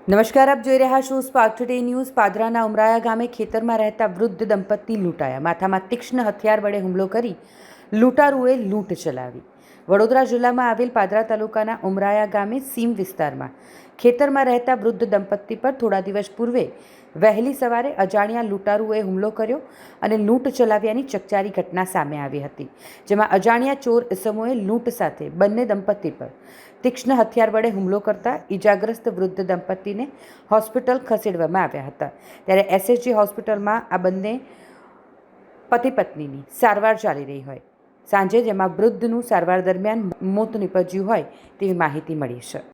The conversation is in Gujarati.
નમસ્કાર, આપ જોઈ રહ્યા છો સ્પાર્ક ટુડે ન્યૂઝ. પાદરાના ઉમરાયા ગામે ખેતરમાં રહેતા વૃદ્ધ દંપતી લૂંટાયા. માથામાં તીક્ષ્ણ હથિયાર વડે હુમલો કરી લૂંટારુએ લૂંટ ચલાવી. વડોદરા જિલ્લામાં આવેલ પાદરા તાલુકાના ઉમરાયા ગામે સીમ વિસ્તારમાં ખેતરમાં રહેતા વૃદ્ધ દંપતી પર થોડા દિવસ પૂર્વે વહેલી સવારે અજાણ્યા લૂંટારુએ હુમલો કર્યો અને લૂંટ ચલાવ્યાની ચકચારી ઘટના સામે આવી હતી, જેમાં અજાણ્યા ચોર ઇસમોએ લૂંટ સાથે બંને દંપતી પર તીક્ષ્ણ હથિયાર વડે હુમલો કરતા ઈજાગ્રસ્ત વૃદ્ધ દંપતીને હોસ્પિટલ ખસેડવામાં આવ્યા હતા. ત્યારે એસએસજી હોસ્પિટલમાં આ બંને પતિ પત્નીની સારવાર ચાલી રહી હોય સાંજે, જેમાં વૃદ્ધનું સારવાર દરમિયાન મોત નીપજ્યું હોય તેવી માહિતી મળી છે.